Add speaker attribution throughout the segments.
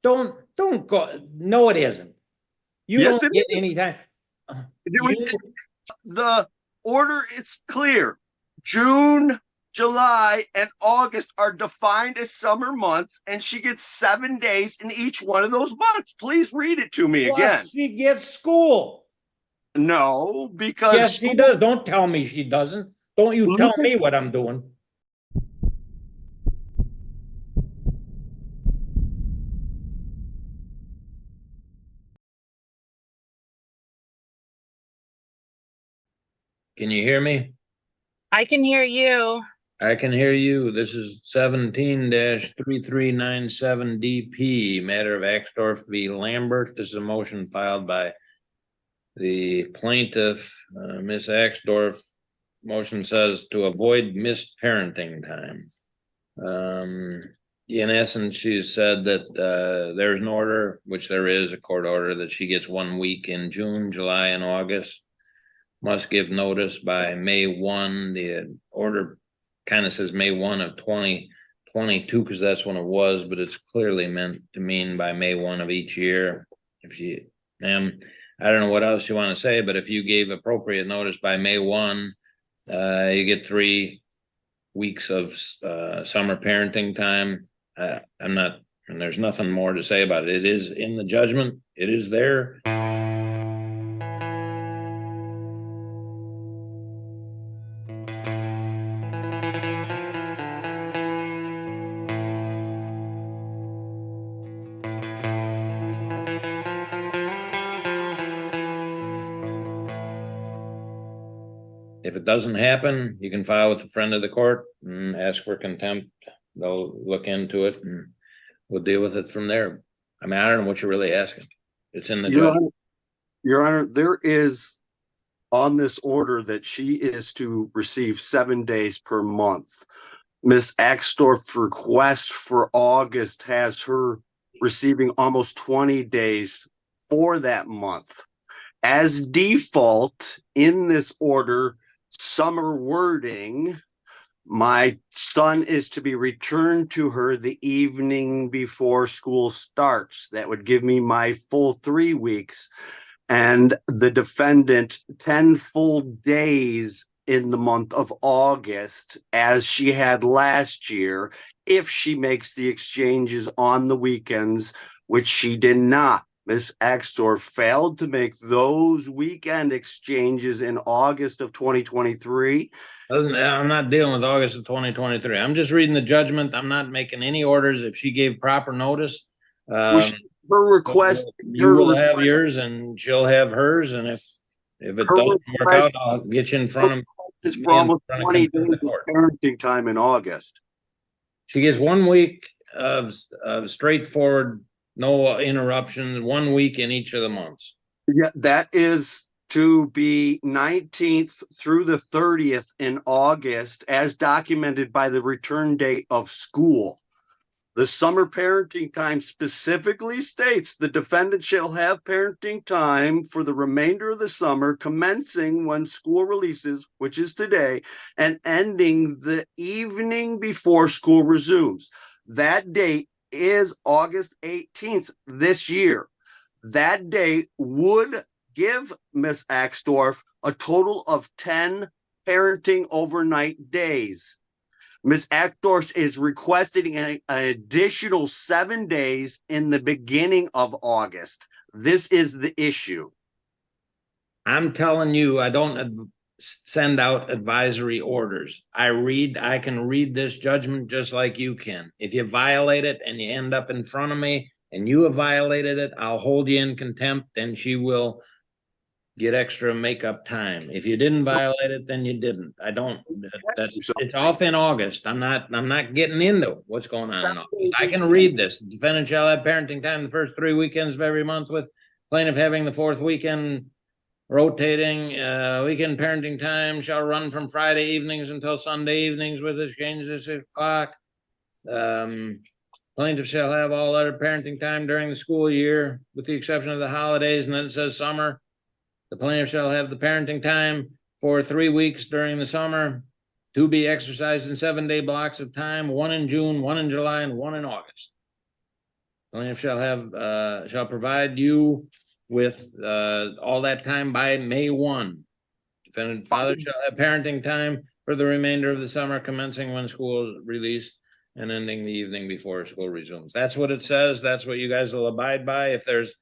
Speaker 1: don't go. No, it isn't. You
Speaker 2: Yes,
Speaker 1: don't
Speaker 2: it
Speaker 1: get
Speaker 2: is.
Speaker 1: any time.
Speaker 2: The order is clear. June, July, and August are defined as summer months, and she gets 7 days in each one of those months. Please read it to me
Speaker 1: Plus,
Speaker 2: again.
Speaker 1: she gets school.
Speaker 2: No, because
Speaker 1: Yes, she does. Don't tell me she doesn't. Don't you tell me what I'm doing. Can you hear me?
Speaker 3: I can hear you.
Speaker 1: I can hear you. This is 17-3397 DP, matter of Axdorf v. Lambert. This is a motion filed by the plaintiff, Miss Axdorf. Motion says to avoid missed parenting time. In essence, she said that there's an order, which there is a court order, that she gets 1 week in June, July, and August. Must give notice by May 1. The order kind of says May 1 of 2022 because that's when it was, but it's clearly meant to mean by May 1 of each year. If she, I don't know what else you want to say, but if you gave appropriate notice by May 1, you get 3 weeks of summer parenting time. I'm not, and there's nothing more to say about it. It is in the judgment. It is there. If it doesn't happen, you can file with a friend of the court and ask for contempt. They'll look into it and we'll deal with it from there. I mean, I don't know what you're really asking. It's in the judgment.
Speaker 2: Your Honor, there is on this order that she is to receive 7 days per month. Miss Axdorf's request for August has her receiving almost 20 days for that month. As default in this order, summer wording, my son is to be returned to her the evening before school starts. That would give me my full 3 weeks. And the defendant 10 full days in the month of August, as she had last year, if she makes the exchanges on the weekends, which she did not. Ms. Axdorf failed to make those weekend exchanges in August of 2023.
Speaker 1: I'm not dealing with August of 2023. I'm just reading the judgment. I'm not making any orders. If she gave proper notice,
Speaker 2: Her request,
Speaker 1: you will have yours and she'll have hers. And if it doesn't work out, I'll get you in front of.
Speaker 2: It's for almost 20 days of parenting time in August.
Speaker 1: She gets 1 week of straightforward, no interruptions, 1 week in each of the months.
Speaker 2: Yeah, that is to be 19th through the 30th in August, as documented by the return date of school. The summer parenting time specifically states the defendant shall have parenting time for the remainder of the summer, commencing when school releases, which is today, and ending the evening before school resumes. That date is August 18th this year. That date would give Miss Axdorf a total of 10 parenting overnight days. Ms. Axdorf is requesting an additional 7 days in the beginning of August. This is the issue.
Speaker 1: I'm telling you, I don't send out advisory orders. I can read this judgment just like you can. If you violate it and you end up in front of me and you have violated it, I'll hold you in contempt and she will get extra makeup time. If you didn't violate it, then you didn't. I don't. It's off in August. I'm not getting into what's going on in August. I can read this. The defendant shall have parenting time the first 3 weekends of every month, with plaintiff having the 4th weekend rotating. Weekend parenting time shall run from Friday evenings until Sunday evenings with exchanges at 6 o'clock. Plaintiff shall have all other parenting time during the school year, with the exception of the holidays, and then it says summer. The plaintiff shall have the parenting time for 3 weeks during the summer, to be exercised in 7-day blocks of time, 1 in June, 1 in July, and 1 in August. Plaintiff shall provide you with, all that time by May 1. Defendant father shall have parenting time for the remainder of the summer, commencing when school is released and ending the evening before school resumes. That's what it says. That's what you guys will abide by. If there's,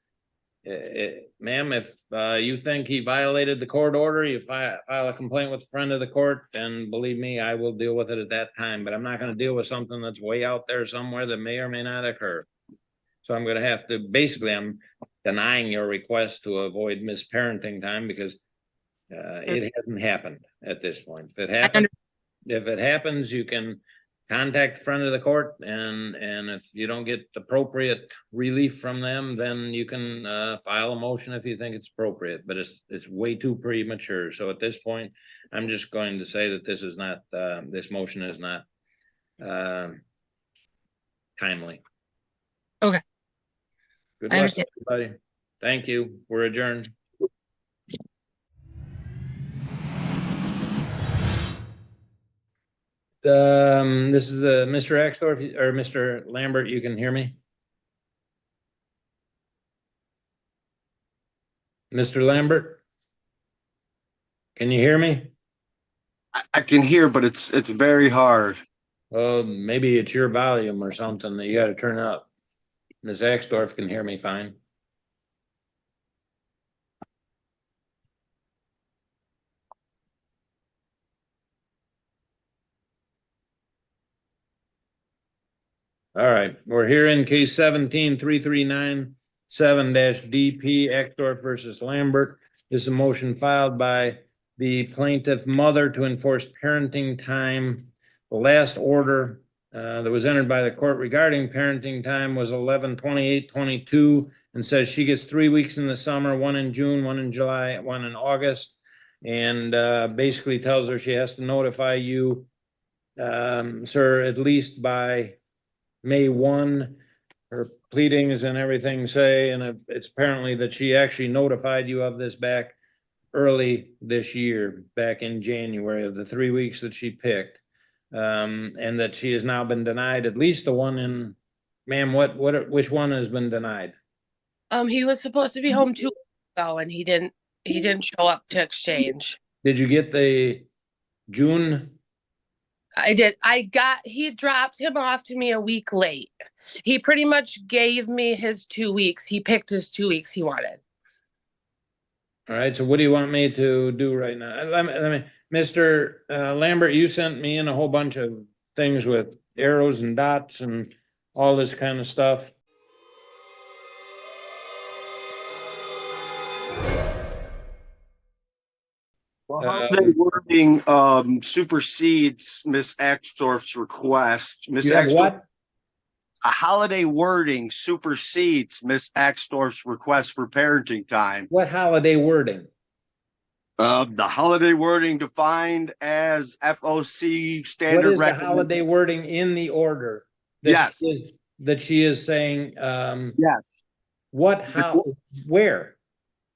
Speaker 1: ma'am, if you think he violated the court order, you file a complaint with a friend of the court, and believe me, I will deal with it at that time. But I'm not going to deal with something that's way out there somewhere that may or may not occur. So I'm going to have to, basically, I'm denying your request to avoid misparenting time because it hasn't happened at this point. If it happens, you can contact the friend of the court, and if you don't get appropriate relief from them, then you can file a motion if you think it's appropriate, but it's way too premature. So at this point, I'm just going to say that this is not, this motion is not timely.
Speaker 3: Okay.
Speaker 1: Good
Speaker 3: I
Speaker 1: luck,
Speaker 3: understand.
Speaker 1: everybody. Thank you. We're adjourned. This is the Mr. Axdorf or Mr. Lambert. You can hear me? Mr. Lambert? Can you hear me?
Speaker 2: I can hear, but it's very hard.
Speaker 1: Well, maybe it's your volume or something that you got to turn up. Ms. Axdorf can hear me fine. All right, we're here in case 17-3397-DP Axdorf versus Lambert. This is a motion filed by the plaintiff mother to enforce parenting time. The last order that was entered by the court regarding parenting time was 11/28/22 and says she gets 3 weeks in the summer, 1 in June, 1 in July, 1 in August, and basically tells her she has to notify you, sir, at least by May 1. Her pleadings and everything say, and it's apparently that she actually notified you of this back early this year, back in January, of the 3 weeks that she picked, and that she has now been denied at least the one in, ma'am, which one has been denied?
Speaker 3: He was supposed to be home 2 weeks ago, and he didn't show up to exchange.
Speaker 1: Did you get the June?
Speaker 3: I did. He dropped him off to me a week late. He pretty much gave me his 2 weeks. He picked his 2 weeks he wanted.
Speaker 1: All right, so what do you want me to do right now? Let me, Mr. Lambert, you sent me in a whole bunch of things with arrows and dots and all this kind of stuff.
Speaker 2: The wording supersedes Miss Axdorf's request. Miss
Speaker 1: You have
Speaker 2: Axdorf,
Speaker 1: what?
Speaker 2: a holiday wording supersedes Miss Axdorf's request for parenting time.
Speaker 1: What holiday wording?
Speaker 2: The holiday wording defined as FOC standard.
Speaker 1: What is the holiday wording in the order?
Speaker 2: Yes.
Speaker 1: That she is saying,
Speaker 2: Yes.
Speaker 1: what, how, where?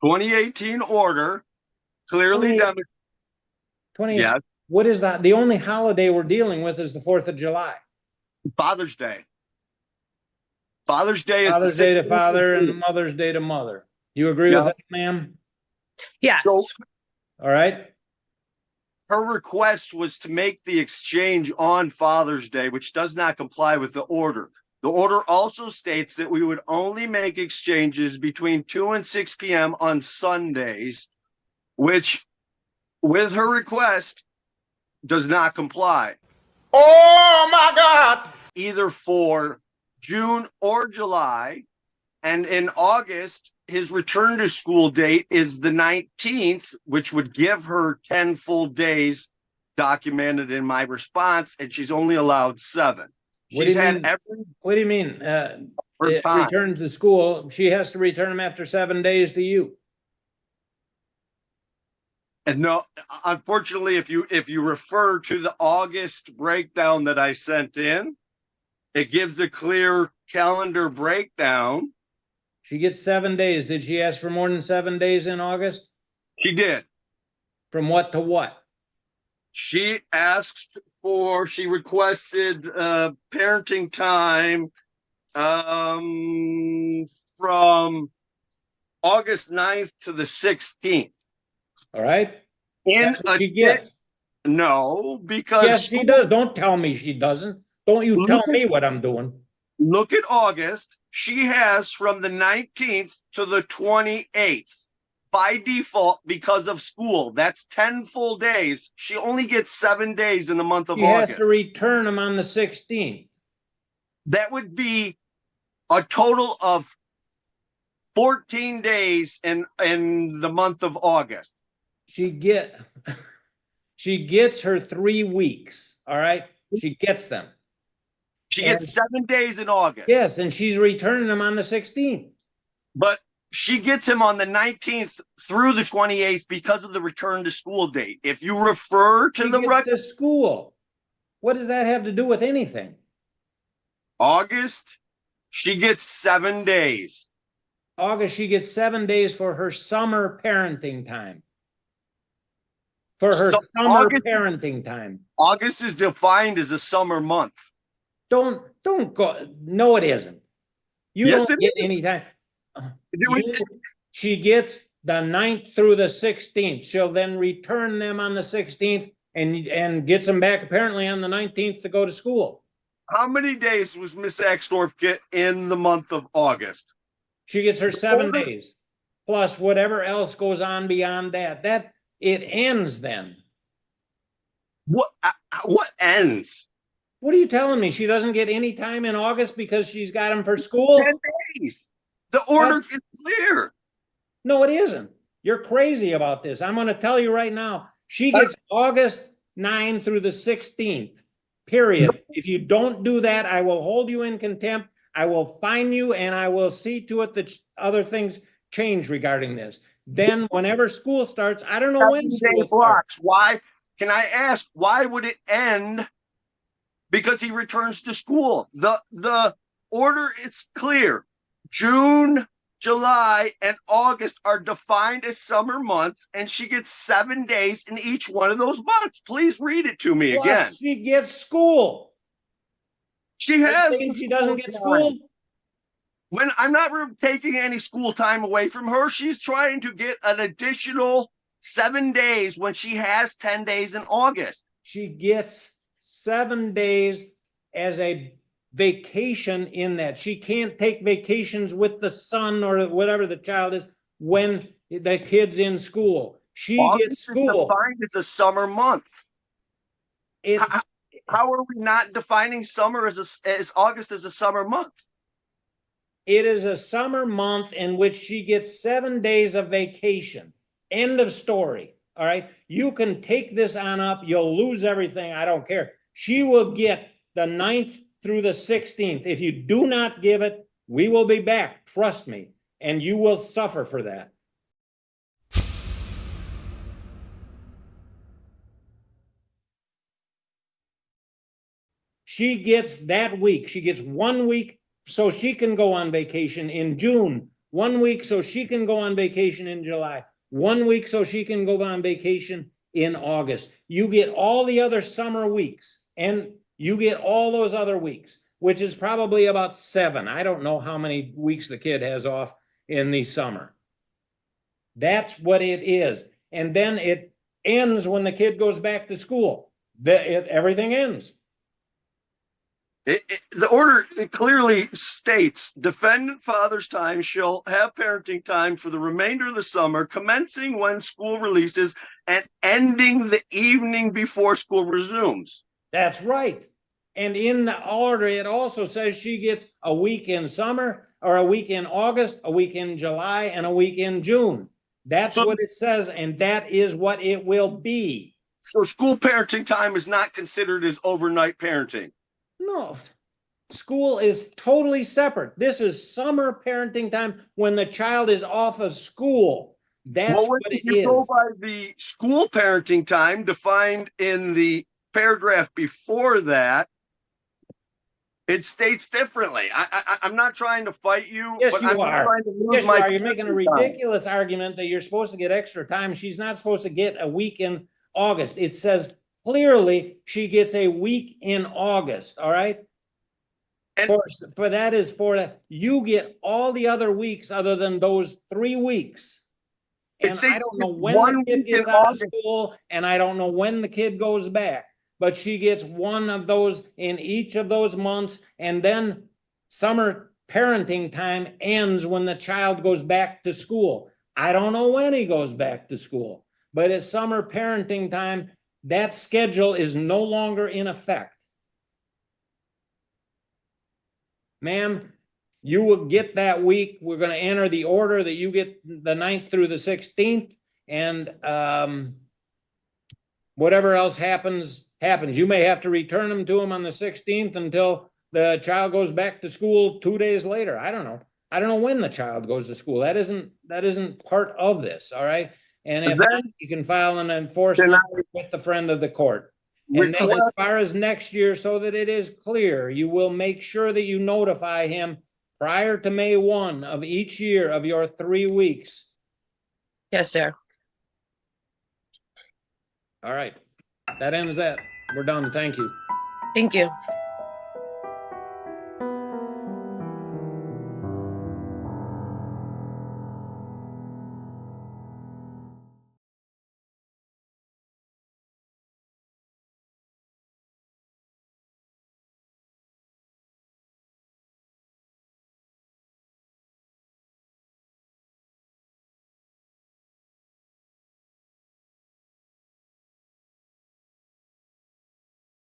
Speaker 2: 2018 order clearly demonstrates.
Speaker 1: 20.
Speaker 2: Yes.
Speaker 1: What is that? The only holiday we're dealing with is the 4th of July.
Speaker 2: Father's Day. Father's Day is
Speaker 1: Father's Day to father and Mother's Day to mother. You agree with that, ma'am?
Speaker 3: Yes.
Speaker 2: So
Speaker 1: all right.
Speaker 2: her request was to make the exchange on Father's Day, which does not comply with the order. The order also states that we would only make exchanges between 2 and 6 p.m. on Sundays, which, with her request, does not comply.
Speaker 1: Oh my God.
Speaker 2: Either for June or July. And in August, his return to school date is the 19th, which would give her 10 full days documented in my response, and she's only allowed 7.
Speaker 1: What
Speaker 2: She's
Speaker 1: do you
Speaker 2: had
Speaker 1: mean?
Speaker 2: every
Speaker 1: What do you mean?
Speaker 2: time.
Speaker 1: Return to school. She has to return them after 7 days to you.
Speaker 2: And no, unfortunately, if you refer to the August breakdown that I sent in, it gives a clear calendar breakdown.
Speaker 1: She gets 7 days. Did she ask for more than 7 days in August?
Speaker 2: She did.
Speaker 1: From what to what?
Speaker 2: She requested parenting time from August 9th to the 16th.
Speaker 1: All right?
Speaker 2: In
Speaker 1: That's what she
Speaker 2: addition,
Speaker 1: gets.
Speaker 2: no, because
Speaker 1: Yes, she does. Don't tell me she doesn't. Don't you tell
Speaker 2: Look at-
Speaker 1: me what I'm doing.
Speaker 2: look at August. She has from the 19th to the 28th by default because of school. That's 10 full days. She only gets 7 days in the month of
Speaker 1: She has
Speaker 2: August.
Speaker 1: to return them on the 16th.
Speaker 2: That would be a total of 14 days in the month of August.
Speaker 1: She gets her 3 weeks. All right? She gets them.
Speaker 2: She gets 7 days in August.
Speaker 1: Yes, and she's returning them on the 16th.
Speaker 2: But she gets him on the 19th through the 28th because of the return to school date. If you refer to
Speaker 1: She
Speaker 2: the
Speaker 1: gets
Speaker 2: record,
Speaker 1: to school. What does that have to do with anything?
Speaker 2: August, she gets 7 days.
Speaker 1: August, she gets 7 days for her summer parenting time. For her
Speaker 2: So
Speaker 1: summer
Speaker 2: August-
Speaker 1: parenting time.
Speaker 2: August is defined as a summer month.
Speaker 1: Don't go. No, it isn't. You
Speaker 2: Yes,
Speaker 1: don't
Speaker 2: it
Speaker 1: get
Speaker 2: is.
Speaker 1: any time.
Speaker 2: It-
Speaker 1: She gets the 9th through the 16th. She'll then return them on the 16th and gets them back apparently on the 19th to go to school.
Speaker 2: How many days was Miss Axdorf get in the month of August?
Speaker 1: She gets her 7 days plus whatever else goes on beyond that. That it ends then.
Speaker 2: What ends?
Speaker 1: What are you telling me? She doesn't get any time in August because she's got them for school?
Speaker 2: 10 days. The order is clear.
Speaker 1: No, it isn't. You're crazy about this. I'm going to tell you right now. She gets August 9 through the 16th, period. If you don't do that, I will hold you in contempt. I will fine you and I will see to it that other things change regarding this. Then whenever school starts, I don't know when
Speaker 2: 7-day
Speaker 1: school starts.
Speaker 2: blocks. Why? Can I ask, why would it end? Because he returns to school. The order is clear. June, July, and August are defined as summer months, and she gets 7 days in each one of those months. Please read it to me
Speaker 1: Plus,
Speaker 2: again.
Speaker 1: she gets school.
Speaker 2: She has.
Speaker 1: Saying
Speaker 2: the
Speaker 1: she doesn't get
Speaker 2: time.
Speaker 1: school.
Speaker 2: When I'm not taking any school time away from her, she's trying to get an additional 7 days when she has 10 days in August.
Speaker 1: She gets 7 days as a vacation in that. She can't take vacations with the son or whatever the child is when the kid's in school. She
Speaker 2: August
Speaker 1: gets
Speaker 2: is
Speaker 1: school.
Speaker 2: defined as a summer month.
Speaker 1: It's,
Speaker 2: How are we not defining summer as August as a summer month?
Speaker 1: it is a summer month in which she gets 7 days of vacation. End of story. All right. You can take this on up. You'll lose everything. I don't care. She will get the 9th through the 16th. If you do not give it, we will be back. Trust me. And you will suffer for that. She gets that week. She gets 1 week so she can go on vacation in June, 1 week so she can go on vacation in July, 1 week so she can go on vacation in August. You get all the other summer weeks and you get all those other weeks, which is probably about 7. I don't know how many weeks the kid has off in the summer. That's what it is. And then it ends when the kid goes back to school. Everything ends.
Speaker 2: The order clearly states defendant father's time shall have parenting time for the remainder of the summer, commencing when school releases and ending the evening before school resumes.
Speaker 1: That's right. And in the order, it also says she gets a week in summer or a week in August, a week in July, and a week in June. That's what it says, and that is what it will be.
Speaker 2: So school parenting time is not considered as overnight parenting.
Speaker 1: No, school is totally separate. This is summer parenting time when the child is off of school. That's what it
Speaker 2: you go
Speaker 1: is.
Speaker 2: by the school parenting time defined in the paragraph before that, it states differently. I'm not trying to fight you,
Speaker 1: Yes,
Speaker 2: but
Speaker 1: you
Speaker 2: I'm
Speaker 1: are.
Speaker 2: trying to lose
Speaker 1: Yes, you
Speaker 2: my
Speaker 1: are. You're making a
Speaker 2: parenting time.
Speaker 1: ridiculous argument that you're supposed to get extra time. She's not supposed to get a week in August. It says clearly she gets a week in August. All right.
Speaker 2: And-
Speaker 1: For that is for, you get all the other weeks other than those 3 weeks.
Speaker 2: It
Speaker 1: And
Speaker 2: says
Speaker 1: I don't know when
Speaker 2: one
Speaker 1: the kid
Speaker 2: week in
Speaker 1: gets out of
Speaker 2: August.
Speaker 1: school, and I don't know when the kid goes back. But she gets one of those in each of those months, and then summer parenting time ends when the child goes back to school. I don't know when he goes back to school, but it's summer parenting time. That schedule is no longer in effect. Ma'am, you will get that week. We're gonna enter the order that you get the 9th through the 16th, and whatever else happens, happens. You may have to return them to him on the 16th until the child goes back to school 2 days later. I don't know. I don't know when the child goes to school. That isn't part of this, all right? And if
Speaker 2: Then-
Speaker 1: not, you can file an enforcement with the friend of the court. And then as far as next year, so that it is clear, you will make sure that you notify him prior to May 1 of each year of your 3 weeks.
Speaker 3: Yes, sir.
Speaker 1: All right. That ends that. We're done. Thank you.
Speaker 3: Thank you.